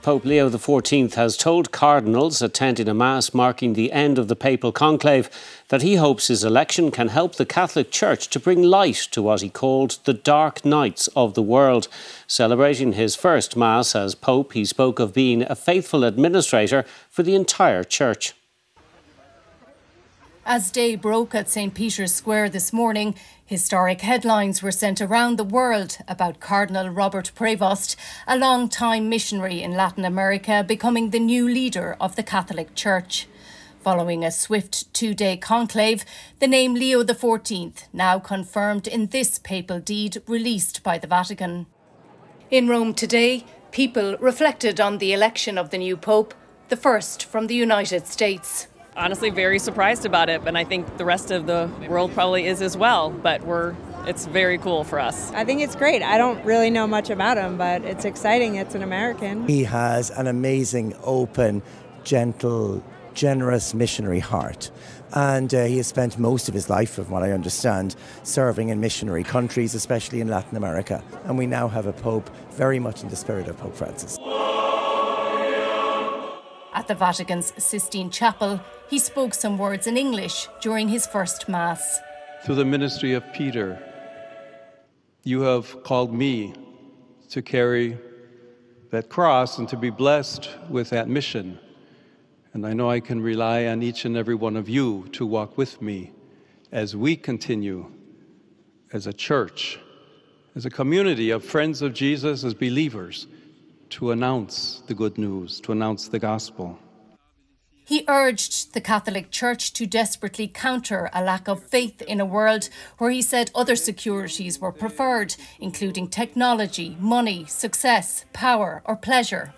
Pope Leo XIV has told cardinals attending a mass marking the end of the papal conclave that he hopes his election can help the Catholic Church to bring light to what he called the dark nights of the world. Celebrating his first mass as Pope, he spoke of being a faithful administrator for the entire Church. As day broke at St. Peter's Square this morning, historic headlines were sent around the world about Cardinal Robert Prevost, a long-time missionary in Latin America, becoming the new leader of the Catholic Church. Following a swift two-day conclave, the name Leo XIV now confirmed in this papal deed released by the Vatican. In Rome today, people reflected on the election of the new Pope, the first from the United States. Honestly, very surprised about it, and I think the rest of the world probably is as well, but it's very cool for us. I think it's great. I don't really know much about him, but it's exciting. It's an American. He has an amazing, open, gentle, generous missionary heart. And he has spent most of his life, from what I understand, serving in missionary countries, especially in Latin America. And we now have a Pope very much in the spirit of Pope Francis. At the Vatican's Sistine Chapel, he spoke some words in English during his first Mass. Through the ministry of Peter, you have called me to carry that cross and to be blessed with that mission. And I know I can rely on each and every one of you to walk with me as we continue as a church, as a community of friends of Jesus, as believers, to announce the good news, to announce the gospel. He urged the Catholic Church to desperately counter a lack of faith in a world where he said other securities were preferred, including technology, money, success, power or pleasure.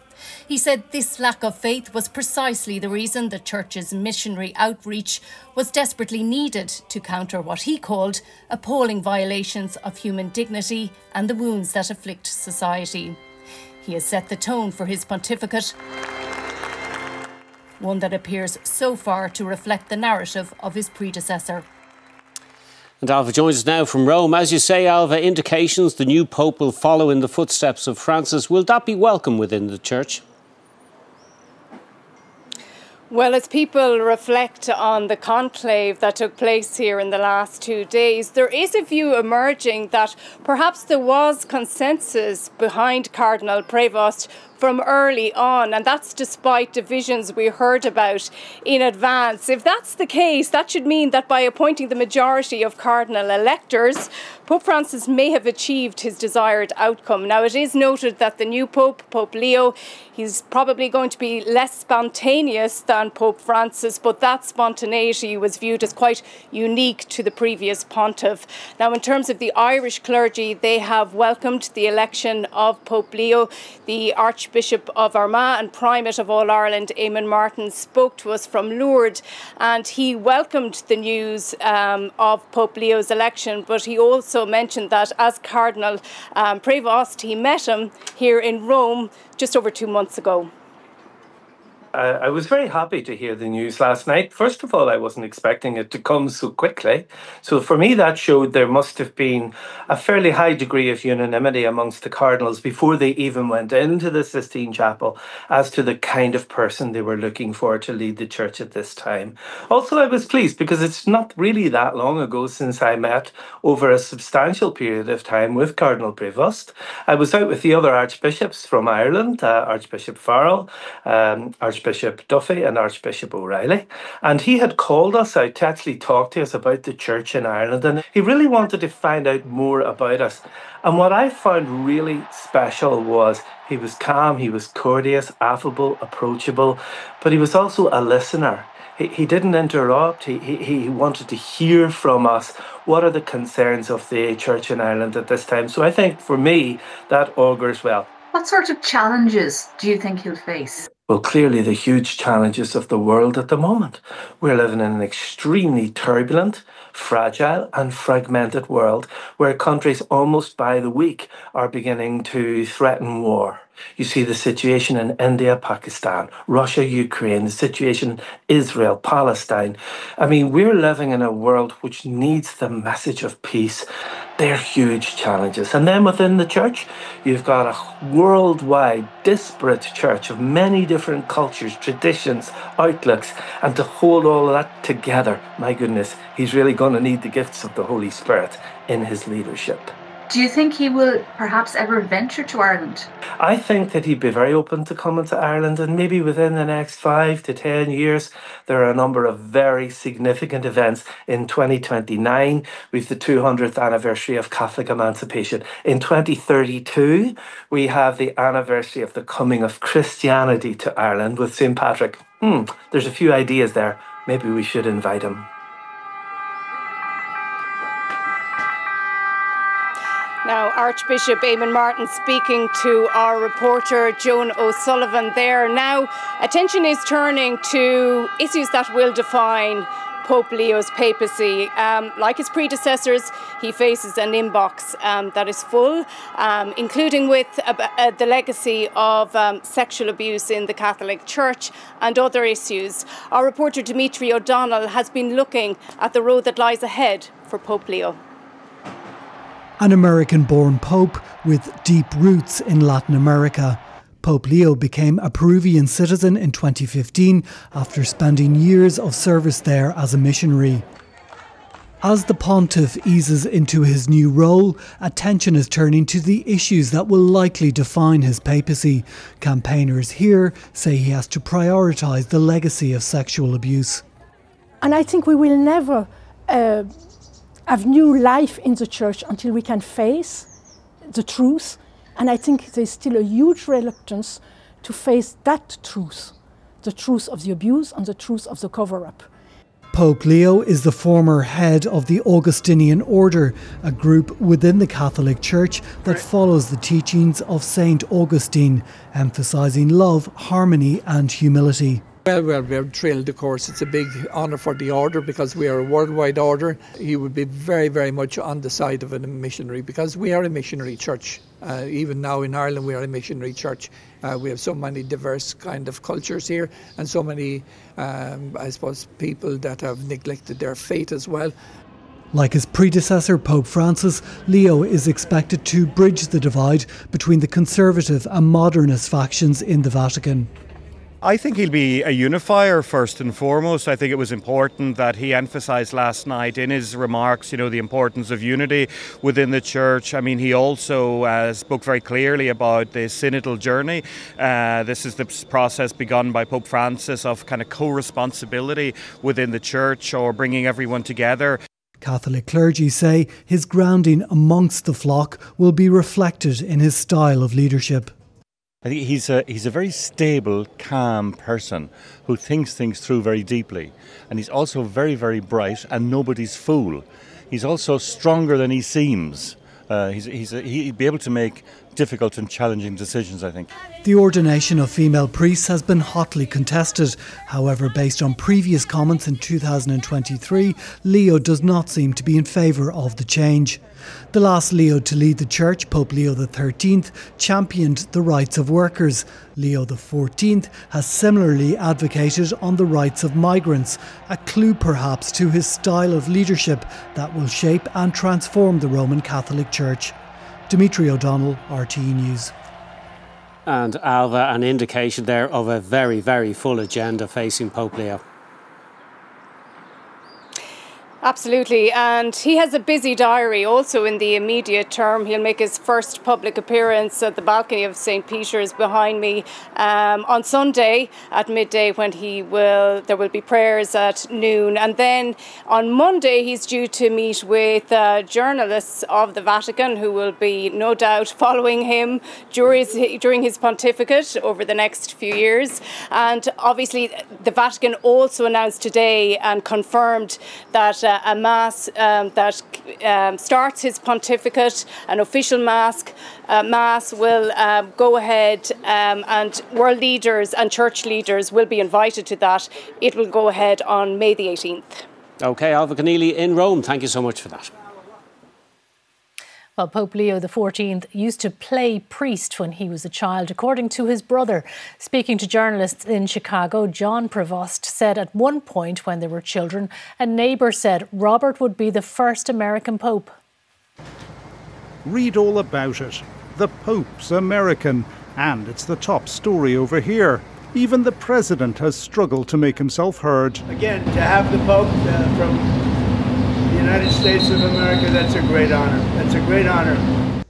He said this lack of faith was precisely the reason the Church's missionary outreach was desperately needed to counter what he called appalling violations of human dignity and the wounds that afflict society. He has set the tone for his pontificate, one that appears so far to reflect the narrative of his predecessor. And Alva joins us now from Rome. As you say, Alva, indications the new Pope will follow in the footsteps of Francis. Will that be welcome within the Church? Well, as people reflect on the conclave that took place here in the last 2 days, there is a view emerging that perhaps there was consensus behind Cardinal Prevost from early on, and that's despite divisions we heard about in advance. If that's the case, that should mean that by appointing the majority of cardinal electors, Pope Francis may have achieved his desired outcome. Now, it is noted that the new Pope, Pope Leo, he's probably going to be less spontaneous than Pope Francis, but that spontaneity was viewed as quite unique to the previous pontiff. Now, in terms of the Irish clergy, they have welcomed the election of Pope Leo. The Archbishop of Armagh and Primate of All Ireland, Eamon Martin, spoke to us from Lourdes, and he welcomed the news of Pope Leo's election, but he also mentioned that as Cardinal Prevost, he met him here in Rome just over 2 months ago. I was very happy to hear the news last night. First of all, I wasn't expecting it to come so quickly. So for me, that showed there must have been a fairly high degree of unanimity amongst the cardinals before they even went into the Sistine Chapel as to the kind of person they were looking for to lead the church at this time. Also, I was pleased because it's not really that long ago since I met over a substantial period of time with Cardinal Prevost. I was out with the other archbishops from Ireland, Archbishop Farrell, Archbishop Duffy and Archbishop O'Reilly, and he had called us out to actually talk to us about the church in Ireland, and he really wanted to find out more about us. And what I found really special was he was calm, he was courteous, affable, approachable, but he was also a listener. He didn't interrupt. He wanted to hear from us what are the concerns of the church in Ireland at this time. So I think for me that augurs well. What sort of challenges do you think he'll face? Well, clearly the huge challenges of the world at the moment. We're living in an extremely turbulent, fragile and fragmented world where countries almost by the week are beginning to threaten war. You see the situation in India, Pakistan, Russia, Ukraine, the situation in Israel, Palestine. I mean, we're living in a world which needs the message of peace. They're huge challenges. And then within the church, you've got a worldwide, disparate church of many different cultures, traditions, outlooks, and to hold all of that together, my goodness, he's really going to need the gifts of the Holy Spirit in his leadership. Do you think he will perhaps ever venture to Ireland? I think that he'd be very open to coming to Ireland, and maybe within the next 5 to 10 years, there are a number of very significant events. In 2029, we've the 200th anniversary of Catholic emancipation. In 2032, we have the anniversary of the coming of Christianity to Ireland with St. Patrick. There's a few ideas there. Maybe we should invite him. Now, Archbishop Eamon Martin speaking to our reporter Joan O'Sullivan there. Now, attention is turning to issues that will define Pope Leo's papacy. Like his predecessors, he faces an inbox that is full, including with the legacy of sexual abuse in the Catholic Church and other issues. Our reporter Dimitri O'Donnell has been looking at the road that lies ahead for Pope Leo. An American-born pope with deep roots in Latin America. Pope Leo became a Peruvian citizen in 2015 after spending years of service there as a missionary. As the pontiff eases into his new role, attention is turning to the issues that will likely define his papacy. Campaigners here say he has to prioritise the legacy of sexual abuse. And I think we will never have new life in the church until we can face the truth. And I think there's still a huge reluctance to face that truth, the truth of the abuse and the truth of the cover-up. Pope Leo is the former head of the Augustinian Order, a group within the Catholic Church that follows the teachings of Saint Augustine, emphasising love, harmony and humility. Well, we're thrilled, of course. It's a big honour for the order because we are a worldwide order. He would be very, very much on the side of a missionary because we are a missionary church. Even now in Ireland, we are a missionary church. We have so many diverse kind of cultures here and so many, I suppose, people that have neglected their faith as well. Like his predecessor, Pope Francis, Leo is expected to bridge the divide between the conservative and modernist factions in the Vatican. I think he'll be a unifier first and foremost. I think it was important that he emphasised last night in his remarks, the importance of unity within the church. I mean, he also spoke very clearly about the synodal journey. This is the process begun by Pope Francis of kind of co-responsibility within the church or bringing everyone together. Catholic clergy say his grounding amongst the flock will be reflected in his style of leadership. I think he's a very stable, calm person who thinks things through very deeply. And he's also very, very bright and nobody's fool. He's also stronger than he seems. He'd be able to make difficult and challenging decisions, I think. The ordination of female priests has been hotly contested. However, based on previous comments in 2023, Leo does not seem to be in favour of the change. The last Leo to lead the church, Pope Leo XIII, championed the rights of workers. Leo XIV has similarly advocated on the rights of migrants, a clue perhaps to his style of leadership that will shape and transform the Roman Catholic Church. Dimitri O'Donnell, RTE News. And Alva, an indication there of a very, very full agenda facing Pope Leo. Absolutely, and he has a busy diary also in the immediate term. He'll make his first public appearance at the balcony of St. Peter's behind me on Sunday at midday when there will be prayers at noon. And then on Monday he's due to meet with journalists of the Vatican who will be no doubt following him during his pontificate over the next few years. And obviously the Vatican also announced today and confirmed that a mass that starts his pontificate, an official mass will go ahead and world leaders and church leaders will be invited to that. It will go ahead on May the 18th. OK, Alva Keneally in Rome. Thank you so much for that. Well, Pope Leo XIV used to play priest when he was a child, according to his brother. Speaking to journalists in Chicago, John Prevost said at one point when they were children, a neighbour said Robert would be the first American pope. Read all about it. The Pope's American, and it's the top story over here. Even the president has struggled to make himself heard. Again, to have the Pope from the United States of America, that's a great honor. That's a great honor.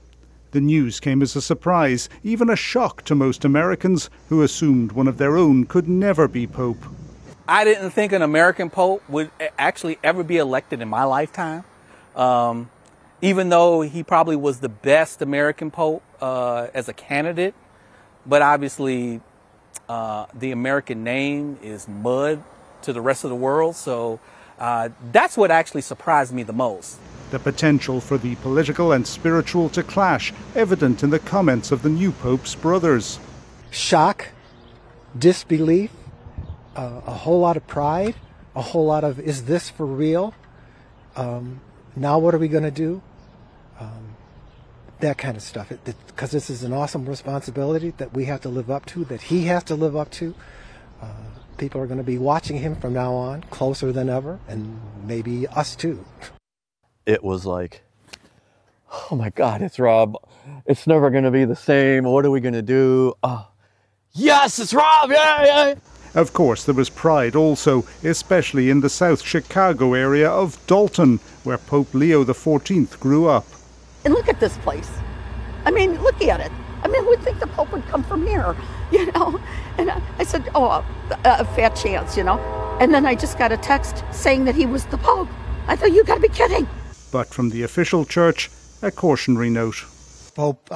The news came as a surprise, even a shock to most Americans who assumed one of their own could never be Pope. I didn't think an American Pope would actually ever be elected in my lifetime. Even though he probably was the best American Pope as a candidate. But obviously, the American name is mud to the rest of the world. So that's what actually surprised me the most. The potential for the political and spiritual to clash, evident in the comments of the new Pope's brothers. Shock, disbelief, a whole lot of pride, a whole lot of, is this for real? Now what are we going to do? That kind of stuff. Because this is an awesome responsibility that we have to live up to, that he has to live up to. People are going to be watching him from now on, closer than ever, and maybe us too. It was like, oh my God, it's Rob. It's never going to be the same. What are we going to do? Yes, it's Rob. Yeah. Of course, there was pride also, especially in the South Chicago area of Dalton, where Pope Leo XIV grew up. And look at this place. I mean, look at it. I mean, who would think the Pope would come from here, you know? And I said, oh, a fat chance, you know? And then I just got a text saying that he was the Pope. I thought, you gotta be kidding. But from the official church, a cautionary note. Pope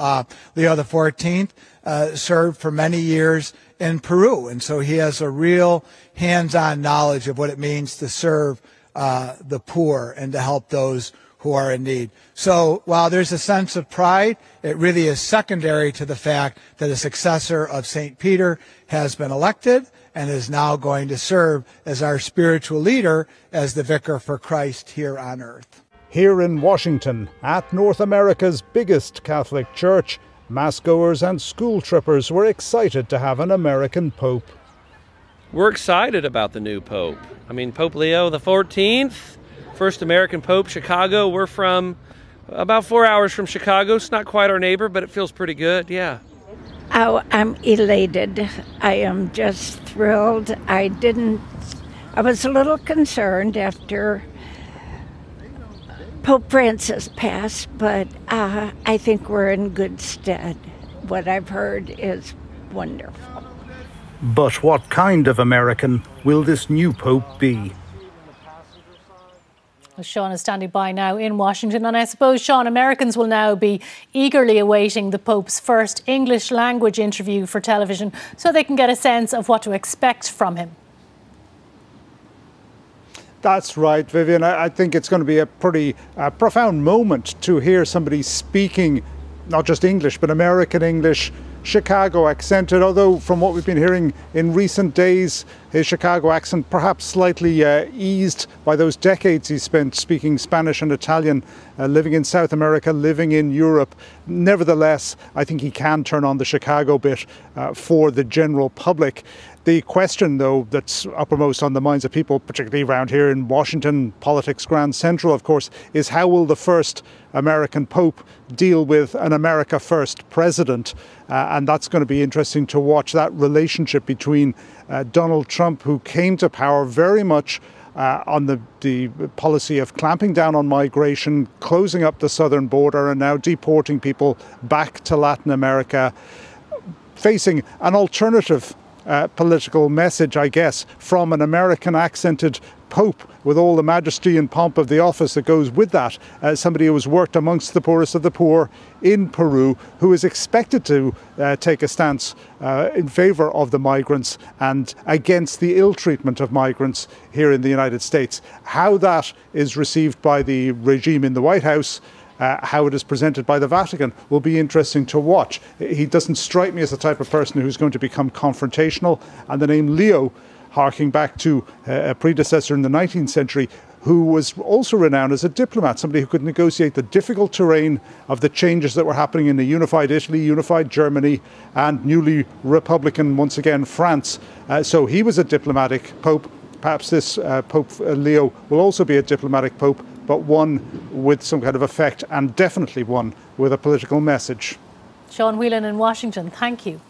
Leo XIV served for many years in Peru, and so he has a real hands-on knowledge of what it means to serve the poor and to help those who are in need. So while there's a sense of pride, it really is secondary to the fact that a successor of St. Peter has been elected and is now going to serve as our spiritual leader as the vicar for Christ here on earth. Here in Washington, at North America's biggest Catholic church, mass-goers and school trippers were excited to have an American Pope. We're excited about the new Pope. I mean, Pope Leo XIV, first American Pope, Chicago. We're from about 4 hours from Chicago. It's not quite our neighbor, but it feels pretty good, yeah. Oh, I'm elated. I am just thrilled. I was a little concerned after Pope Francis passed, but I think we're in good stead. What I've heard is wonderful. But what kind of American will this new Pope be? Well, Sean is standing by now in Washington, and I suppose, Sean, Americans will now be eagerly awaiting the Pope's first English language interview for television so they can get a sense of what to expect from him. That's right, Vivian. I think it's going to be a pretty profound moment to hear somebody speaking not just English, but American English, Chicago accented, although from what we've been hearing in recent days, his Chicago accent perhaps slightly eased by those decades he spent speaking Spanish and Italian, living in South America, living in Europe. Nevertheless, I think he can turn on the Chicago bit for the general public. The question, though, that's uppermost on the minds of people, particularly around here in Washington, politics Grand Central, of course, is how will the first American Pope deal with an America First president? And that's going to be interesting to watch, that relationship between Donald Trump, who came to power very much on the policy of clamping down on migration, closing up the southern border, and now deporting people back to Latin America, facing an alternative political message, I guess, from an American accented Pope with all the majesty and pomp of the office that goes with that. Somebody who has worked amongst the poorest of the poor in Peru, who is expected to take a stance in favour of the migrants and against the ill treatment of migrants here in the United States. How that is received by the regime in the White House, how it is presented by the Vatican, will be interesting to watch. He doesn't strike me as the type of person who's going to become confrontational, and the name Leo, harking back to a predecessor in the 19th century, who was also renowned as a diplomat, somebody who could negotiate the difficult terrain of the changes that were happening in the unified Italy, unified Germany, and newly Republican, once again, France. So he was a diplomatic Pope. Perhaps this Pope Leo will also be a diplomatic Pope, but one with some kind of effect, and definitely one with a political message. Sean Wheelen in Washington, thank you.